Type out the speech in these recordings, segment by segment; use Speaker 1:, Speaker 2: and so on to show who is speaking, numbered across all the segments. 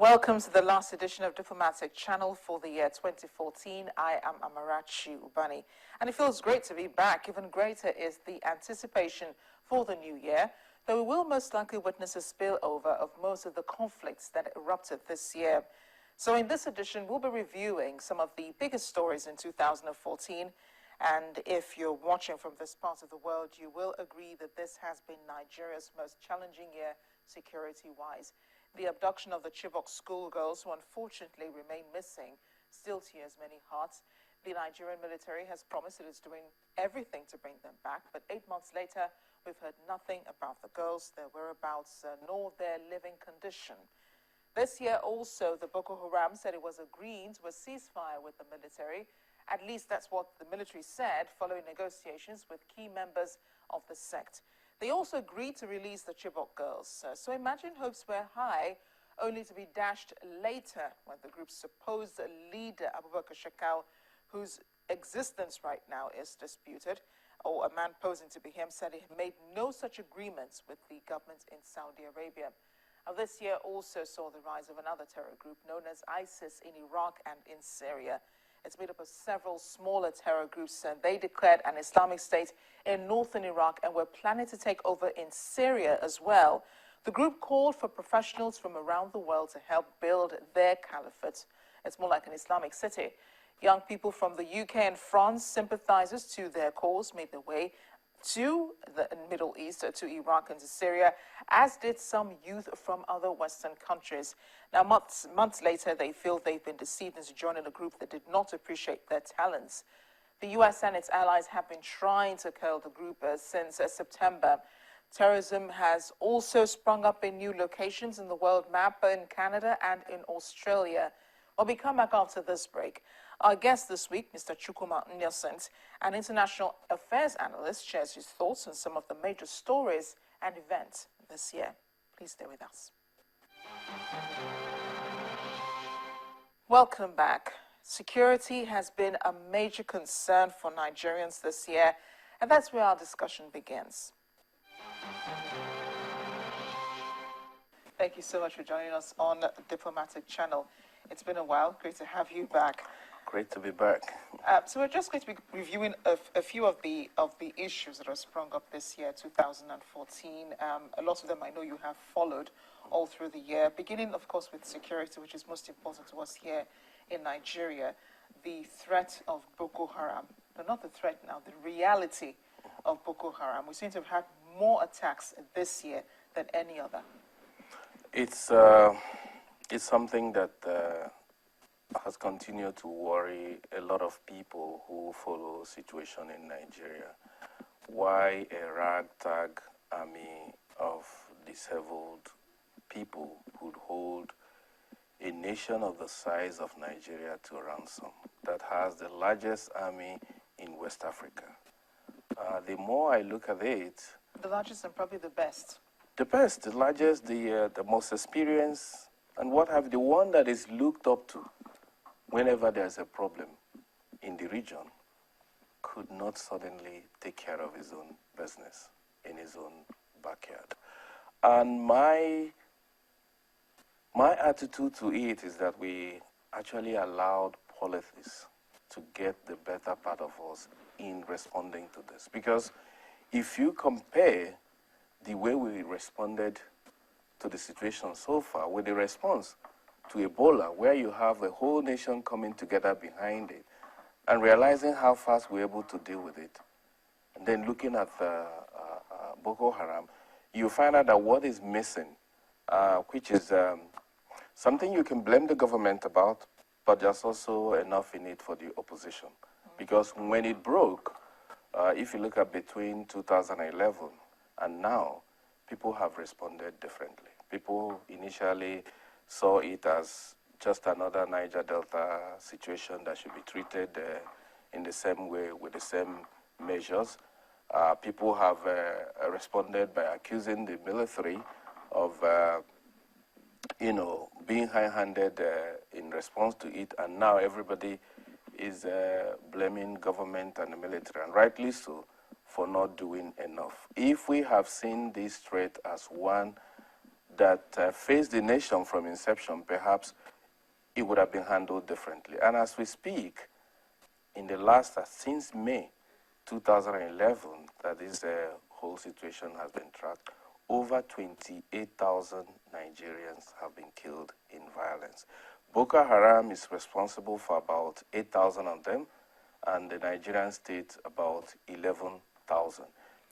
Speaker 1: Welcome to the last edition of Diplomatic Channel for the year 2014. I am Amarachi Ubani, and it feels great to be back. Even greater is the anticipation for the new year, though we will most likely witness a spillover of most of the conflicts that erupted this year. So in this edition, we'll be reviewing some of the biggest stories in 2014. And if you're watching from this part of the world, you will agree that this has been Nigeria's most challenging year security-wise. The abduction of the Chibok schoolgirls, who unfortunately remain missing, still tears many hearts. The Nigerian military has promised it is doing everything to bring them back, but 8 months later, we've heard nothing about the girls, their whereabouts, nor their living condition. This year also, the Boko Haram said it was agreeing to a ceasefire with the military. At least that's what the military said following negotiations with key members of the sect. They also agreed to release the Chibok girls. So imagine hopes were high, only to be dashed later when the group's supposed leader, Abubakar Shekau, whose existence right now is disputed, or a man posing to be him, said he made no such agreements with the government in Saudi Arabia. Now, this year also saw the rise of another terror group known as ISIS in Iraq and in Syria. It's made up of several smaller terror groups, and they declared an Islamic State in northern Iraq and were planning to take over in Syria as well. The group called for professionals from around the world to help build their caliphate. It's more like an Islamic city. Young people from the UK and France, sympathizers to their cause, made their way to the Middle East, to Iraq and to Syria, as did some youth from other Western countries. Now, months later, they feel they've been deceived into joining a group that did not appreciate their talents. The US and its allies have been trying to curl the group since September. Terrorism has also sprung up in new locations in the world map, in Canada and in Australia. Well, we come back after this break. Our guest this week, Mr. Chukwuma, an international affairs analyst, shares his thoughts on some of the major stories and events this year. Please stay with us. Welcome back. Security has been a major concern for Nigerians this year, and that's where our discussion begins. Thank you so much for joining us on Diplomatic Channel. It's been a while. Great to have you back.
Speaker 2: Great to be back.
Speaker 1: So we're just going to be reviewing a few of the issues that have sprung up this year, 2014. A lot of them I know you have followed all through the year, beginning, of course, with security, which is most important to us here in Nigeria. The threat of Boko Haram, but not the threat now, the reality of Boko Haram. We seem to have had more attacks this year than any other.
Speaker 2: It's something that has continued to worry a lot of people who follow situation in Nigeria. Why a ragtag army of disheveled people would hold a nation of the size of Nigeria to ransom that has the largest army in West Africa. The more I look at it...
Speaker 1: The largest and probably the best.
Speaker 2: The best, the largest, the most experienced, and what have the one that is looked up to whenever there's a problem in the region could not suddenly take care of his own business in his own backyard. And my attitude to it is that we actually allowed politics to get the better part of us in responding to this. Because if you compare the way we responded to the situation so far with the response to Ebola, where you have a whole nation coming together behind it and realizing how fast we're able to deal with it, and then looking at Boko Haram, you find out that what is missing, which is something you can blame the government about, but there's also enough in it for the opposition. Because when it broke, if you look at between 2011 and now, people have responded differently. People initially saw it as just another Niger Delta situation that should be treated in the same way with the same measures. People have responded by accusing the military of, being high-handed in response to it, and now everybody is blaming government and the military, and rightly so, for not doing enough. If we have seen this threat as one that faced the nation from inception, perhaps it would have been handled differently. And as we speak, in the last, since May 2011, that this whole situation has been tracked, over 28,000 Nigerians have been killed in violence. Boko Haram is responsible for about 8,000 of them, and the Nigerian state about 11,000,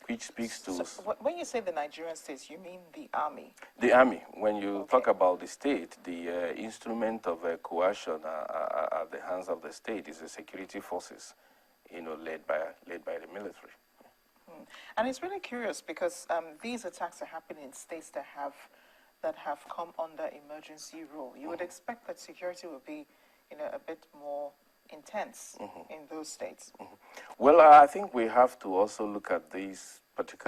Speaker 2: which speaks to...
Speaker 1: So when you say the Nigerian state, you mean the army?
Speaker 2: The army. When you talk about the state, the instrument of coercion at the hands of the state is the security forces, led by the military.
Speaker 1: And it's really curious because these attacks are happening in states that have come under emergency rule. You would expect that security would be, a bit more intense in those states.
Speaker 2: Well, I think we have to also look at these particular